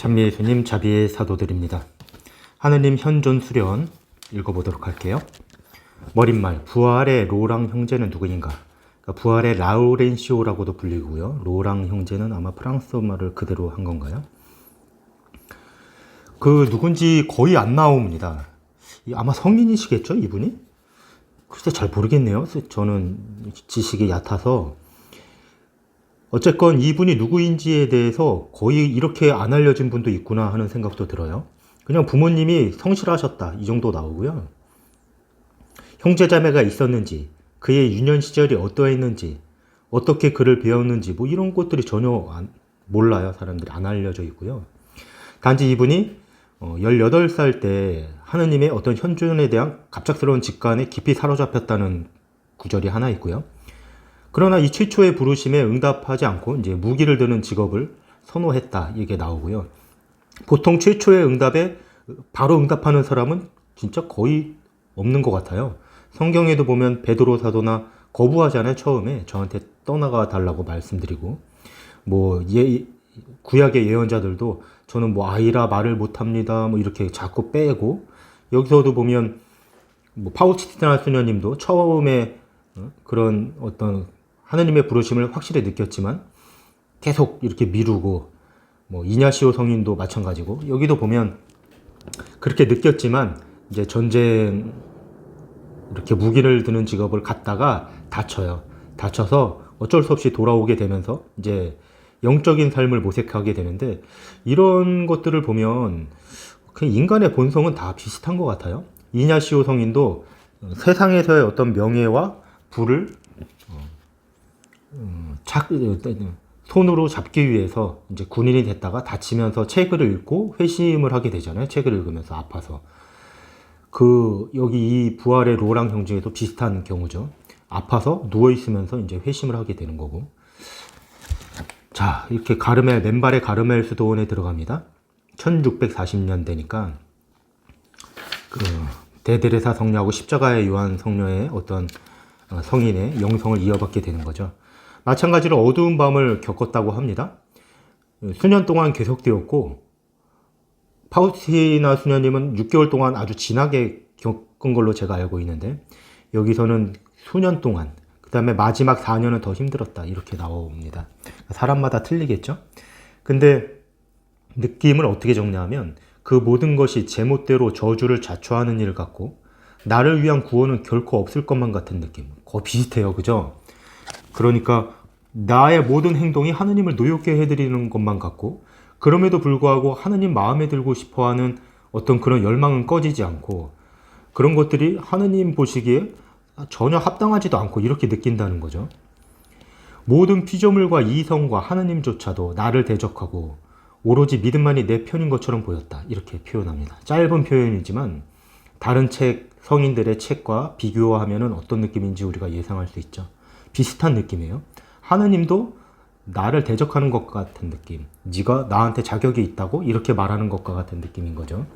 찬미예수님 자비의 사도들입니다. 하느님 현존 수련 읽어보도록 할게요. 머릿말, 부활의 로랑 형제는 누구인가? 그러니까 부활의 라우렌시오라고도 불리고요. 로랑 형제는 아마 프랑스어말을 그대로 한 건가요? 그 누군지 거의 안 나옵니다. 아마 성인이시겠죠, 이분이? 글쎄 잘 모르겠네요. 저는 지식이 얕아서. 어쨌건 이분이 누구인지에 대해서 거의 이렇게 안 알려진 분도 있구나 하는 생각도 들어요. 그냥 부모님이 성실하셨다 이 정도 나오고요. 형제자매가 있었는지, 그의 유년 시절이 어떠했는지, 어떻게 글을 배웠는지 뭐 이런 것들이 전혀 몰라요. 사람들이 안 알려져 있고요. 단지 이분이 18살 때 하느님의 어떤 현존에 대한 갑작스러운 직관에 깊이 사로잡혔다는 구절이 하나 있고요. 그러나 이 최초의 부르심에 응답하지 않고 이제 무기를 드는 직업을 선호했다 이게 나오고요. 보통 최초의 응답에 바로 응답하는 사람은 진짜 거의 없는 것 같아요. 성경에도 보면 베드로 사도나 거부하잖아요. 처음에 저한테 떠나가 달라고 말씀드리고 뭐 구약의 예언자들도 저는 뭐 아이라 말을 못합니다 뭐 이렇게 자꾸 빼고, 여기서도 보면 뭐 파우스티나 수녀님도 처음에 그런 어떤 하느님의 부르심을 확실히 느꼈지만 계속 이렇게 미루고, 뭐 이냐시오 성인도 마찬가지고, 여기도 보면 그렇게 느꼈지만 이제 전쟁 이렇게 무기를 드는 직업을 갖다가 다쳐요. 다쳐서 어쩔 수 없이 돌아오게 되면서 이제 영적인 삶을 모색하게 되는데, 이런 것들을 보면 그냥 인간의 본성은 다 비슷한 것 같아요. 이냐시오 성인도 세상에서의 어떤 명예와 부를 손으로 잡기 위해서 이제 군인이 됐다가 다치면서 책을 읽고 회심을 하게 되잖아요. 책을 읽으면서 아파서. 여기 이 부활의 로랑 형제에도 비슷한 경우죠. 아파서 누워있으면서 이제 회심을 하게 되는 거고. 자, 이렇게 맨발의 가르멜 수도원에 들어갑니다. 1640년대니까 대데레사 성녀하고 십자가의 요한 성녀의 어떤 성인의 영성을 이어받게 되는 거죠. 마찬가지로 어두운 밤을 겪었다고 합니다. 수년 동안 계속되었고, 파우스티나 수녀님은 6개월 동안 아주 진하게 겪은 걸로 제가 알고 있는데, 여기서는 수년 동안, 그 다음에 마지막 4년은 더 힘들었다 이렇게 나옵니다. 사람마다 틀리겠죠? 근데 느낌을 어떻게 정리하면 그 모든 것이 제멋대로 저주를 자초하는 일 같고, 나를 위한 구원은 결코 없을 것만 같은 느낌. 거의 비슷해요. 그죠? 그러니까 나의 모든 행동이 하느님을 노엽게 해드리는 것만 같고, 그럼에도 불구하고 하느님 마음에 들고 싶어하는 어떤 그런 열망은 꺼지지 않고, 그런 것들이 하느님 보시기에 전혀 합당하지도 않고 이렇게 느낀다는 거죠. 모든 피조물과 이성과 하느님조차도 나를 대적하고 오로지 믿음만이 내 편인 것처럼 보였다 이렇게 표현합니다. 짧은 표현이지만 다른 성인들의 책과 비교하면 어떤 느낌인지 우리가 예상할 수 있죠. 비슷한 느낌이에요. 하느님도 나를 대적하는 것 같은 느낌, 네가 나한테 자격이 있다고 이렇게 말하는 것과 같은 느낌인 거죠.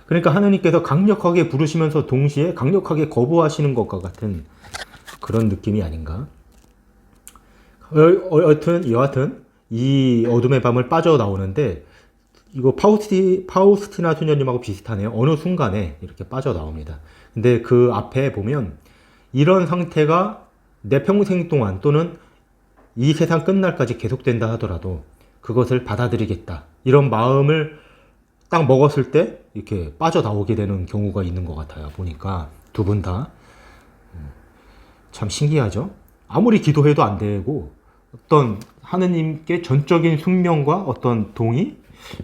그러니까 하느님께서 강력하게 부르시면서 동시에 강력하게 거부하시는 것과 같은 그런 느낌이 아닌가. 여하튼 이 어둠의 밤을 빠져나오는데, 이거 파우스티나 수녀님하고 비슷하네요. 어느 순간에 이렇게 빠져나옵니다. 근데 그 앞에 보면 이런 상태가 내 평생 동안 또는 이 세상 끝날까지 계속된다 하더라도 그것을 받아들이겠다 이런 마음을 딱 먹었을 때 이렇게 빠져나오게 되는 경우가 있는 것 같아요. 보니까 두 분 다 참 신기하죠. 아무리 기도해도 안 되고 어떤 하느님께 전적인 순명과 어떤 동의,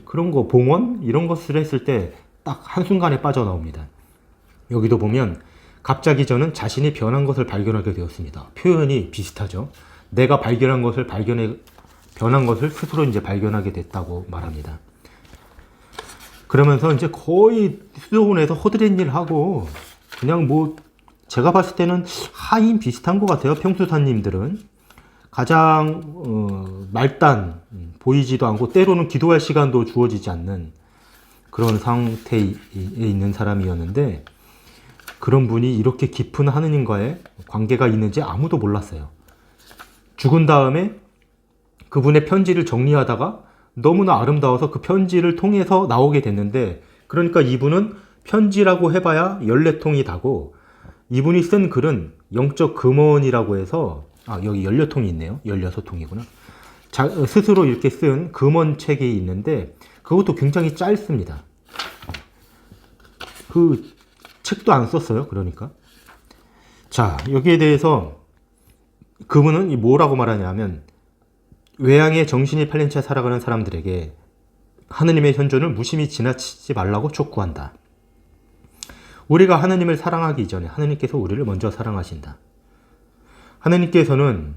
그런 거 봉헌 이런 것을 했을 때 딱 한순간에 빠져나옵니다. 여기도 보면 갑자기 저는 자신이 변한 것을 발견하게 되었습니다. 표현이 비슷하죠. 내가 발견한 것을 변한 것을 스스로 이제 발견하게 됐다고 말합니다. 그러면서 이제 거의 수도원에서 허드렛 일 하고, 그냥 뭐 제가 봤을 때는 하인 비슷한 것 같아요. 평수사님들은 가장 말단 보이지도 않고 때로는 기도할 시간도 주어지지 않는 그런 상태에 있는 사람이었는데, 그런 분이 이렇게 깊은 하느님과의 관계가 있는지 아무도 몰랐어요. 죽은 다음에 그분의 편지를 정리하다가 너무나 아름다워서 그 편지를 통해서 나오게 됐는데, 그러니까 이분은 편지라고 해봐야 14통이 다고, 이분이 쓴 글은 영적 금원이라고 해서, 여기 16통이 있네요. 16통이구나. 스스로 이렇게 쓴 금원책이 있는데, 그것도 굉장히 짧습니다. 그 책도 안 썼어요. 그러니까. 자, 여기에 대해서 그분은 뭐라고 말하냐면, 외양에 정신이 팔린 채 살아가는 사람들에게 하느님의 현존을 무심히 지나치지 말라고 촉구한다. 우리가 하느님을 사랑하기 이전에 하느님께서 우리를 먼저 사랑하신다. 하느님께서는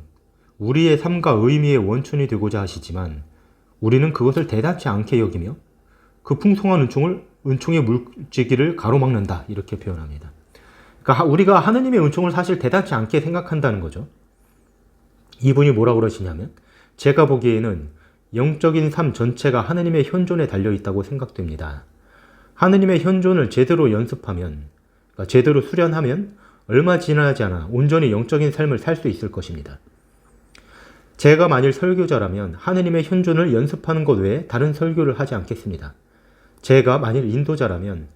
우리의 삶과 의미의 원천이 되고자 하시지만 우리는 그것을 대단치 않게 여기며 그 풍성한 은총의 물지기를 가로막는다. 이렇게 표현합니다. 그러니까 우리가 하느님의 은총을 사실 대단치 않게 생각한다는 거죠. 이분이 뭐라고 그러시냐면, 제가 보기에는 영적인 삶 전체가 하느님의 현존에 달려있다고 생각됩니다. 하느님의 현존을 제대로 연습하면, 그러니까 제대로 수련하면 얼마 지나지 않아 온전히 영적인 삶을 살 수 있을 것입니다. 제가 만일 설교자라면 하느님의 현존을 연습하는 것 외에 다른 설교를 하지 않겠습니다. 제가 만일 인도자라면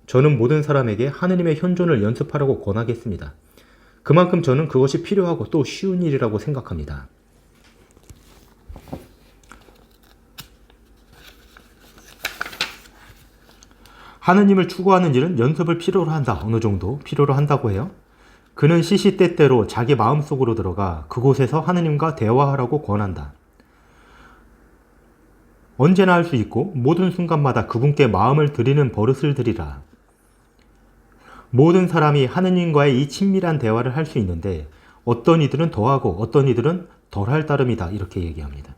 저는 모든 사람에게 하느님의 현존을 연습하라고 권하겠습니다. 그만큼 저는 그것이 필요하고 또 쉬운 일이라고 생각합니다. 하느님을 추구하는 일은 연습을 필요로 한다. 어느 정도 필요로 한다고 해요. 그는 시시때때로 자기 마음속으로 들어가 그곳에서 하느님과 대화하라고 권한다. 언제나 할 수 있고 모든 순간마다 그분께 마음을 드리는 버릇을 들이라. 모든 사람이 하느님과의 이 친밀한 대화를 할 수 있는데 어떤 이들은 더하고 어떤 이들은 덜할 따름이다. 이렇게 얘기합니다.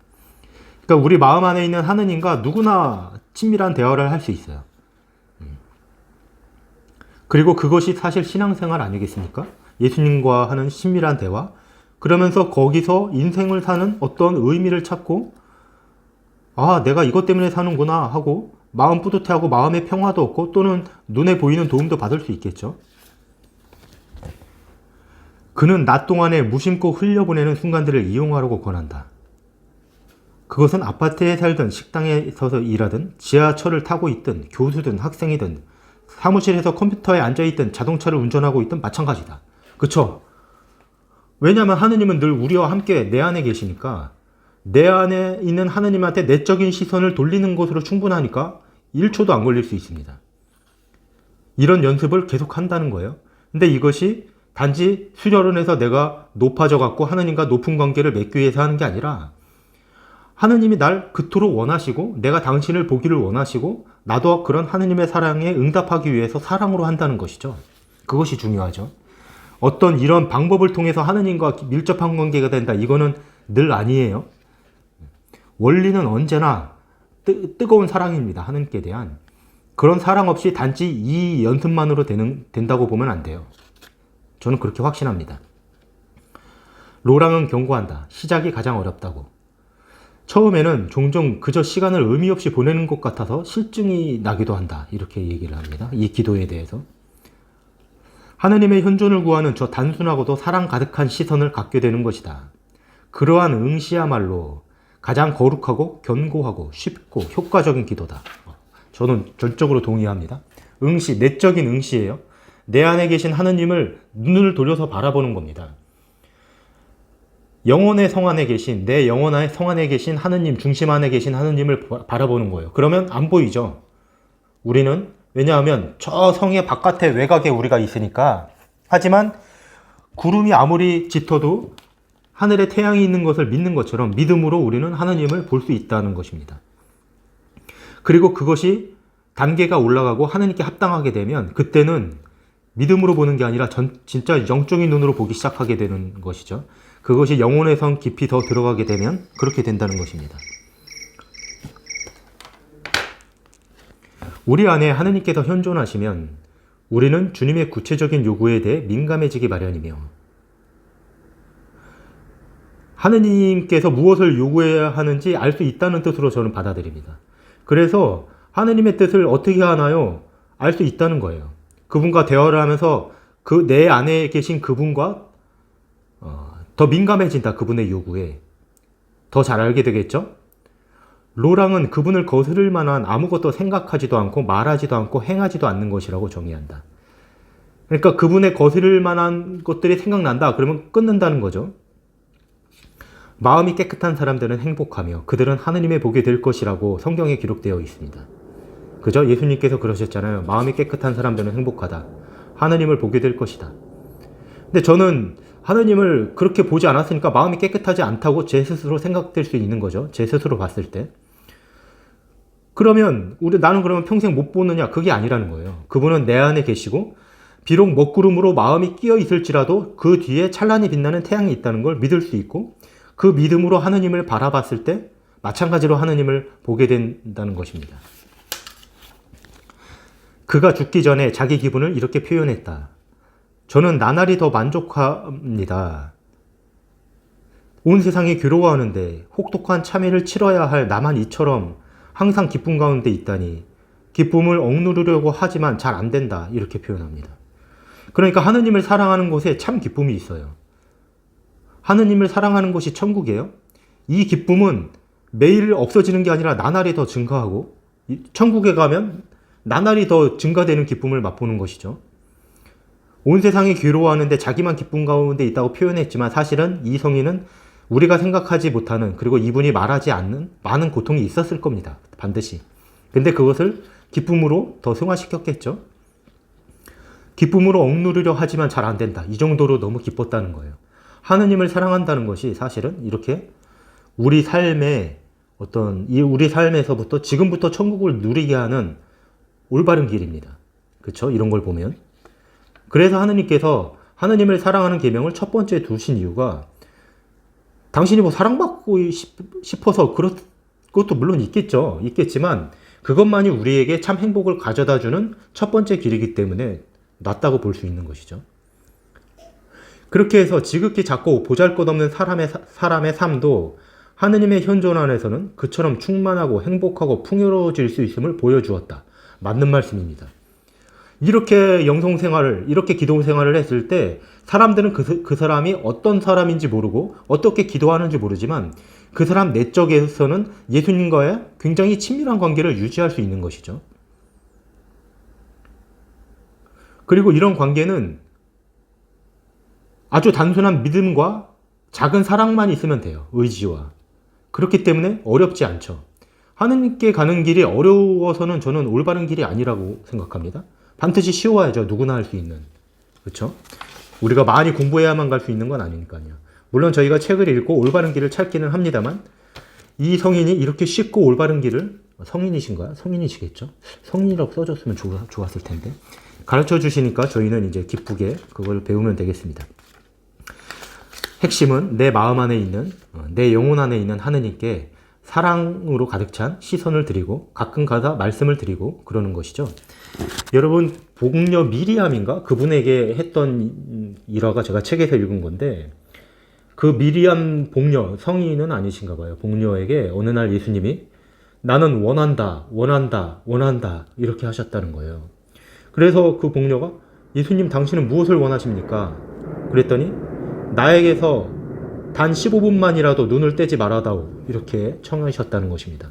그러니까 우리 마음 안에 있는 하느님과 누구나 친밀한 대화를 할 수 있어요. 그리고 그것이 사실 신앙생활 아니겠습니까? 예수님과 하는 친밀한 대화. 그러면서 거기서 인생을 사는 어떤 의미를 찾고, 내가 이것 때문에 사는구나 하고 마음 뿌듯해하고 마음의 평화도 얻고 또는 눈에 보이는 도움도 받을 수 있겠죠. 그는 낮 동안에 무심코 흘려보내는 순간들을 이용하라고 권한다. 그것은 아파트에 살든 식당에 서서 일하든 지하철을 타고 있든 교수든 학생이든 사무실에서 컴퓨터에 앉아있든 자동차를 운전하고 있든 마찬가지다. 그쵸? 왜냐하면 하느님은 늘 우리와 함께 내 안에 계시니까, 내 안에 있는 하느님한테 내적인 시선을 돌리는 것으로 충분하니까 1초도 안 걸릴 수 있습니다. 이런 연습을 계속 한다는 거예요. 근데 이것이 단지 수련을 해서 내가 높아져 갖고 하느님과 높은 관계를 맺기 위해서 하는 게 아니라, 하느님이 날 그토록 원하시고 내가 당신을 보기를 원하시고 나도 그런 하느님의 사랑에 응답하기 위해서 사랑으로 한다는 것이죠. 그것이 중요하죠. 어떤 이런 방법을 통해서 하느님과 밀접한 관계가 된다. 이거는 늘 아니에요. 원리는 언제나 뜨거운 사랑입니다. 하느님께 대한. 그런 사랑 없이 단지 이 연습만으로 된다고 보면 안 돼요. 저는 그렇게 확신합니다. 로랑은 경고한다. 시작이 가장 어렵다고. 처음에는 종종 그저 시간을 의미 없이 보내는 것 같아서 실증이 나기도 한다. 이렇게 얘기를 합니다. 이 기도에 대해서. 하느님의 현존을 구하는 저 단순하고도 사랑 가득한 시선을 갖게 되는 것이다. 그러한 응시야말로 가장 거룩하고 견고하고 쉽고 효과적인 기도다. 저는 전적으로 동의합니다. 응시, 내적인 응시예요. 내 안에 계신 하느님을 눈을 돌려서 바라보는 겁니다. 영혼의 성 안에 계신, 내 영혼의 성 안에 계신 하느님, 중심 안에 계신 하느님을 바라보는 거예요. 그러면 안 보이죠. 우리는, 왜냐하면 저 성의 바깥에 외곽에 우리가 있으니까. 하지만 구름이 아무리 짙어도 하늘에 태양이 있는 것을 믿는 것처럼 믿음으로 우리는 하느님을 볼 수 있다는 것입니다. 그리고 그것이 단계가 올라가고 하느님께 합당하게 되면 그때는 믿음으로 보는 게 아니라 진짜 영적인 눈으로 보기 시작하게 되는 것이죠. 그것이 영혼의 성 깊이 더 들어가게 되면 그렇게 된다는 것입니다. 우리 안에 하느님께서 현존하시면 우리는 주님의 구체적인 요구에 대해 민감해지기 마련이며 하느님께서 무엇을 요구해야 하는지 알 수 있다는 뜻으로 저는 받아들입니다. 그래서 하느님의 뜻을 어떻게 하나요? 알 수 있다는 거예요. 그분과 대화를 하면서 그 내 안에 계신 그분과 더 민감해진다. 그분의 요구에 더 잘 알게 되겠죠? 로랑은 그분을 거스를 만한 아무것도 생각하지도 않고 말하지도 않고 행하지도 않는 것이라고 정의한다. 그러니까 그분의 거스를 만한 것들이 생각난다. 그러면 끊는다는 거죠. 마음이 깨끗한 사람들은 행복하며 그들은 하느님의 복이 될 것이라고 성경에 기록되어 있습니다. 그죠? 예수님께서 그러셨잖아요. 마음이 깨끗한 사람들은 행복하다. 하느님을 보게 될 것이다. 근데 저는 하느님을 그렇게 보지 않았으니까 마음이 깨끗하지 않다고 제 스스로 생각될 수 있는 거죠. 제 스스로 봤을 때. 그러면 나는 그러면 평생 못 보느냐? 그게 아니라는 거예요. 그분은 내 안에 계시고 비록 먹구름으로 마음이 끼어 있을지라도 그 뒤에 찬란히 빛나는 태양이 있다는 걸 믿을 수 있고 그 믿음으로 하느님을 바라봤을 때 마찬가지로 하느님을 보게 된다는 것입니다. 그가 죽기 전에 자기 기분을 이렇게 표현했다. 저는 나날이 더 만족합니다. 온 세상이 괴로워하는데 혹독한 참회를 치러야 할 나만 이처럼 항상 기쁨 가운데 있다니 기쁨을 억누르려고 하지만 잘 안 된다. 이렇게 표현합니다. 그러니까 하느님을 사랑하는 곳에 참 기쁨이 있어요. 하느님을 사랑하는 곳이 천국이에요. 이 기쁨은 매일 없어지는 게 아니라 나날이 더 증가하고 천국에 가면 나날이 더 증가되는 기쁨을 맛보는 것이죠. 온 세상이 괴로워하는데 자기만 기쁨 가운데 있다고 표현했지만 사실은 이 성인은 우리가 생각하지 못하는 그리고 이분이 말하지 않는 많은 고통이 있었을 겁니다. 반드시. 근데 그것을 기쁨으로 더 승화시켰겠죠. 기쁨으로 억누르려 하지만 잘 안 된다. 이 정도로 너무 기뻤다는 거예요. 하느님을 사랑한다는 것이 사실은 이렇게 우리 삶에 우리 삶에서부터 지금부터 천국을 누리게 하는 올바른 길입니다. 그렇죠? 이런 걸 보면. 그래서 하느님께서 하느님을 사랑하는 계명을 첫 번째 두신 이유가 당신이 뭐 사랑받고 싶어서 그것도 물론 있겠지만 그것만이 우리에게 참 행복을 가져다 주는 첫 번째 길이기 때문에 낫다고 볼 수 있는 것이죠. 그렇게 해서 지극히 작고 보잘것없는 사람의 삶도 하느님의 현존 안에서는 그처럼 충만하고 행복하고 풍요로워질 수 있음을 보여주었다. 맞는 말씀입니다. 이렇게 영성생활을, 이렇게 기도생활을 했을 때 사람들은 그 사람이 어떤 사람인지 모르고 어떻게 기도하는지 모르지만 그 사람 내적에서는 예수님과의 굉장히 친밀한 관계를 유지할 수 있는 것이죠. 그리고 이런 관계는 아주 단순한 믿음과 작은 사랑만 있으면 돼요. 의지와. 그렇기 때문에 어렵지 않죠. 하느님께 가는 길이 어려워서는 저는 올바른 길이 아니라고 생각합니다. 반드시 쉬워야죠. 누구나 할 수 있는. 그렇죠? 우리가 많이 공부해야만 갈 수 있는 건 아니니까요. 물론 저희가 책을 읽고 올바른 길을 찾기는 합니다만 이 성인이 이렇게 쉽고 올바른 길을 성인이신가요? 성인이시겠죠? 성인이라고 써줬으면 좋았을 텐데 가르쳐 주시니까 저희는 이제 기쁘게 그걸 배우면 되겠습니다. 핵심은 내 마음 안에 있는 내 영혼 안에 있는 하느님께 사랑으로 가득 찬 시선을 드리고 가끔가다 말씀을 드리고 그러는 것이죠. 여러분 복녀 미리암인가? 그분에게 했던 일화가 제가 책에서 읽은 건데 그 미리암 복녀 성인은 아니신가 봐요. 복녀에게 어느 날 예수님이 나는 원한다 이렇게 하셨다는 거예요. 그래서 그 복녀가 예수님 당신은 무엇을 원하십니까? 그랬더니 나에게서 단 15분만이라도 눈을 떼지 말아다오 이렇게 청하셨다는 것입니다.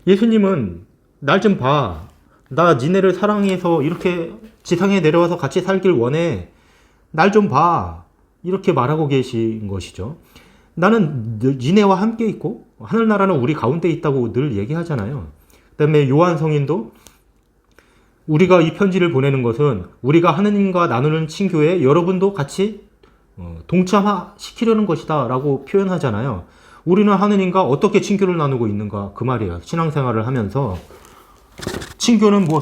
예수님은 날 좀 봐. 나 니네를 사랑해서 이렇게 지상에 내려와서 같이 살길 원해. 날 좀 봐. 이렇게 말하고 계신 것이죠. 나는 니네와 함께 있고 하늘나라는 우리 가운데 있다고 늘 얘기하잖아요. 그 다음에 요한 성인도 우리가 이 편지를 보내는 것은 우리가 하느님과 나누는 친교에 여러분도 같이 동참시키려는 것이다 라고 표현하잖아요. 우리는 하느님과 어떻게 친교를 나누고 있는가 그 말이에요. 신앙생활을 하면서 친교는 뭐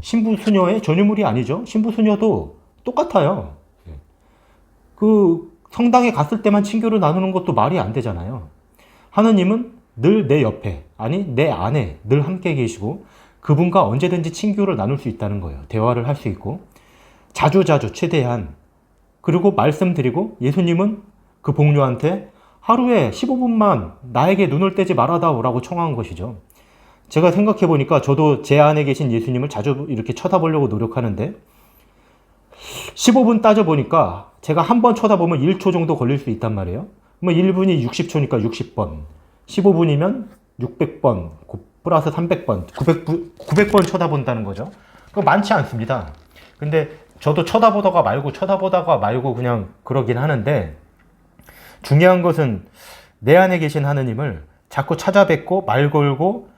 신부 수녀의 전유물이 아니죠. 신부 수녀도 똑같아요. 그 성당에 갔을 때만 친교를 나누는 것도 말이 안 되잖아요. 하느님은 늘 내 옆에 아니 내 안에 늘 함께 계시고 그분과 언제든지 친교를 나눌 수 있다는 거예요. 대화를 할 수 있고 자주자주 최대한 그리고 말씀드리고 예수님은 그 복녀한테 하루에 15분만 나에게 눈을 떼지 말아다오라고 청한 것이죠. 제가 생각해 보니까 저도 제 안에 계신 예수님을 자주 이렇게 쳐다보려고 노력하는데 15분 따져보니까 제가 한 번 쳐다보면 1초 정도 걸릴 수 있단 말이에요. 그러면 1분이 60초니까 60번 15분이면 600번 플러스 300번 900번 쳐다본다는 거죠. 그거 많지 않습니다. 근데 저도 쳐다보다가 말고 그냥 그러긴 하는데, 중요한 것은 내 안에 계신 하느님을 자꾸 찾아뵙고 말 걸고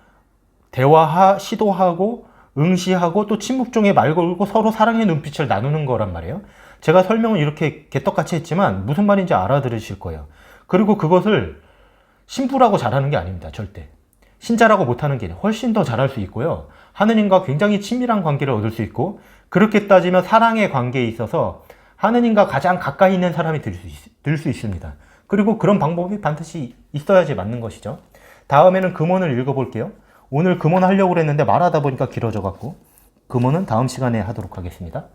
시도하고 응시하고 또 침묵 중에 말 걸고 서로 사랑의 눈빛을 나누는 거란 말이에요. 제가 설명을 이렇게 개떡같이 했지만 무슨 말인지 알아들으실 거예요. 그리고 그것을 신부라고 잘하는 게 아닙니다. 절대. 신자라고 못하는 게 훨씬 더 잘할 수 있고요. 하느님과 굉장히 친밀한 관계를 얻을 수 있고, 그렇게 따지면 사랑의 관계에 있어서 하느님과 가장 가까이 있는 사람이 될 수 있습니다. 그리고 그런 방법이 반드시 있어야지 맞는 것이죠. 다음에는 금원을 읽어볼게요. 오늘 금원 하려고 했는데 말하다 보니까 길어져 갖고 금원은 다음 시간에 하도록 하겠습니다.